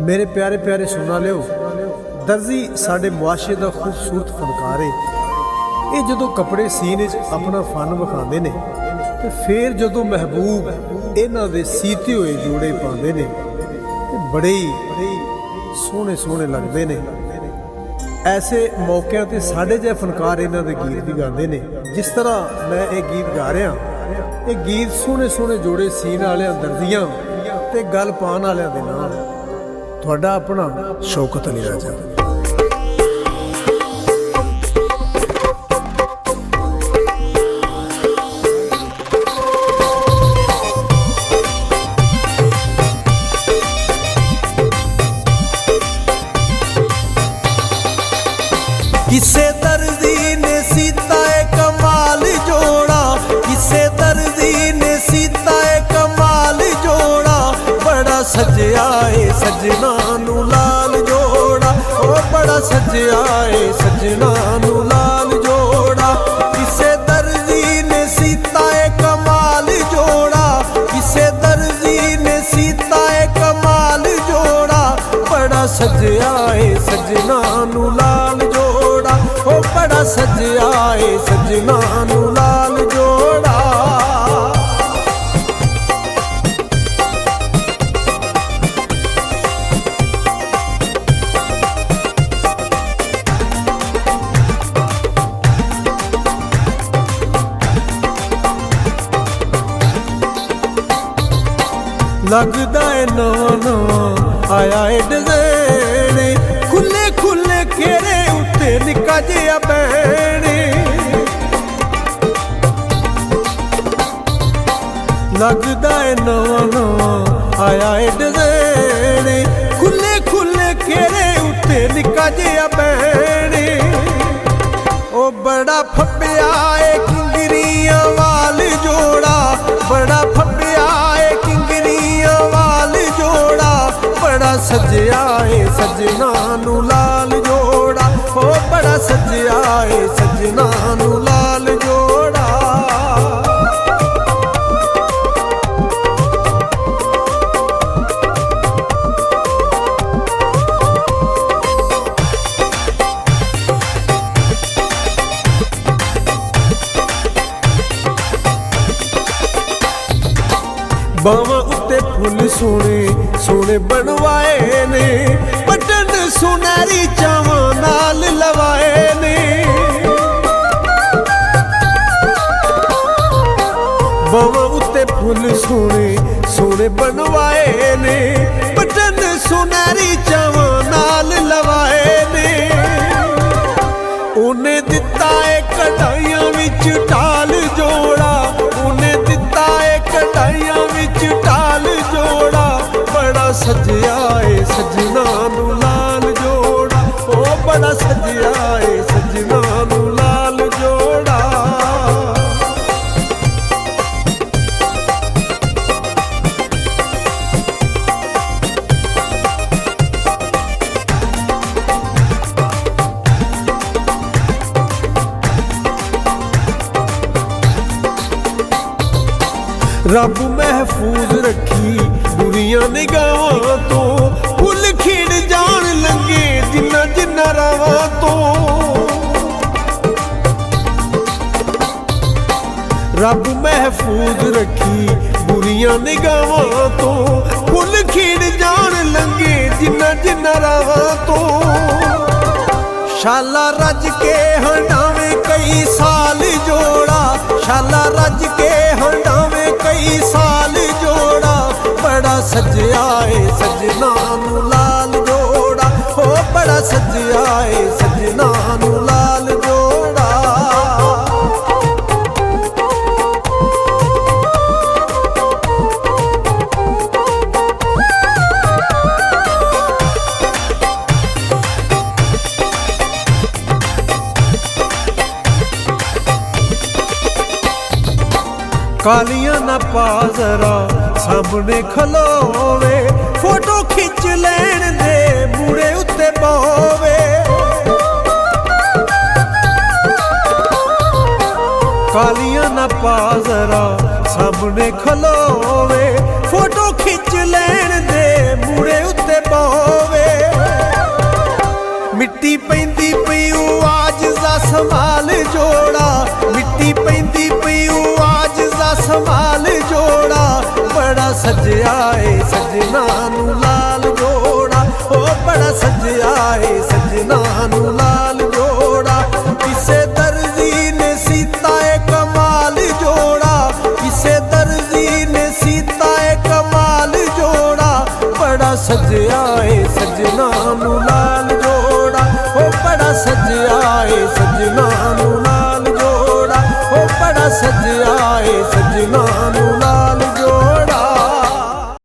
मेरे प्यारे प्यारे सुना लियो, दर्जी साडे मुआशरे दा खूबसूरत फनकार है। ये जदों कपड़े सीने अपना फन विखाते ने ते फिर जदों महबूब इन्हां दे सीते हुए जोड़े पाते ने बड़े ही सोहने सोहने लगते ने। ऐसे मौक़िਆਂ ते साडे जिहे फनकार इन्हां दे गीत भी गाते ने। जिस तरह मैं ये गीत गा रहा, ये गीत सोहने सोहने जोड़े सीन वालियां दर्जियां ते गल पाउण वालियां दे नाल तुहाडा अपना शौकत अली राजा। किसे दर्जी ने सीता है कमाल जोड़ा, किसे दर्जी ने सीता है कमाल जोड़ा, बड़ा सजया है सजना नू लाल जोड़ा, ओ बड़ा सजया है सजना नू लाल जोड़ा। किसे दर्जी ने सीता है कमाल जोड़ा, किसे दर्जी ने सीता है कमाल जोड़ा, बड़ा सजया है सजना नू लाल जोड़ा, ओ बड़ा सजया है सजना नू लाल जोड़ा। लगदा है नवा नवा आया है डिज़ाइन, खुले खुले घेरे उत्ते निक्का जिहा बैन। लगदा है नवा नवा आया है डिज़ाइन, खुले खुले घेरे उत्ते निक्का जिहा बैन। ओ बड़ा फब्बिया है किंगरियां वाल जोड़ा, बड़ा फब्बिया है किंगरियां वाल जोड़ा, बड़ा सजया है सजना नू लाल जोड़ा, ओ बड़ा सजया है सजना नू लाल जोड़ा। बावां उत्ते फुल सोने सोने बनवाए ने, बटन सुनहरी चावां नाल लवाए ने। बावां उत्ते फुल सोने सोने बनवाए ने, बटन सुनहरी चावां नाल लवाए ने। उन्हें दिता है कढ़ाइयां विच ढाल जोड़ा, उन्हें दिता है कढ़ाइयां विच ढाल जोड़ा, बड़ा सजया है सजना नू लाल जोड़ा, ओ बड़ा सजया है सजना नू लाल जोड़ा। रब महफूज रखी बुरियां निगाहां तो, फुल खिड़ जान लंगे जिन्ना जिन्ना रावां तो। रब महफूज रखी बुरियां निगाहां तो, फुल खिड़ जान लंगे जिन्ना जिन्ना रावां तो। शाला रज के हंडावे कई साल जोड़ा, शाला रज के हंडावे कई साल जोड़ा, बड़ा सजया है सजना नू लाल जोड़ा, ओ बड़ा सजया है सजना नू लाल जोड़ा। कालियां ना पा जरा सामने खलोवे, फोटो खिंच लैन दे बूढ़े उत्ते बोवे। ਕਾਲੀਆਂ ਨਾ ਪਾ ਜ਼ਰਾ ਸਾਹਮਣੇ ਖਲੋਵੇ, ਫੋਟੋ ਖਿੱਚ ਲੈਣ ਦੇ ਮੂਰੇ ਉੱਤੇ ਪਾਵੇ। ਮਿੱਟੀ ਪੈਂਦੀ ਪਈ ਉਹ ਆਜ ਦਾ ਸੰਭਾਲ ਜੋੜਾ, ਮਿੱਟੀ ਪੈਂਦੀ ਪਈ ਉਹ ਆਜ ਦਾ ਸੰਭਾਲ ਜੋੜਾ, ਬੜਾ ਸਜਿਆ ਏ ਸਜਣਾ ਨੂੰ ਲਾਲ ਜੋੜਾ, ਉਹ ਬੜਾ ਸਜਿਆ ਏ ਸਜਣਾ ਨੂੰ ਲਾਲ ਜੋੜਾ। ਕਿਸੇ ਦਰਜੀ ਨੇ ਸੀਤਾ ਏ ਕਮਾਲ ਜੋੜਾ, ਕਿਸੇ ਦਰਜੀ ਨੇ ਸੀਤਾ ਏ ਕਮਾਲ ਜੋੜਾ, ਬੜਾ ਸਜਿਆ ਏ ਸਜਣਾ ਨੂੰ ਲਾਲ ਜੋੜਾ, ਉਹ ਬੜਾ ਸਜਿਆ ਏ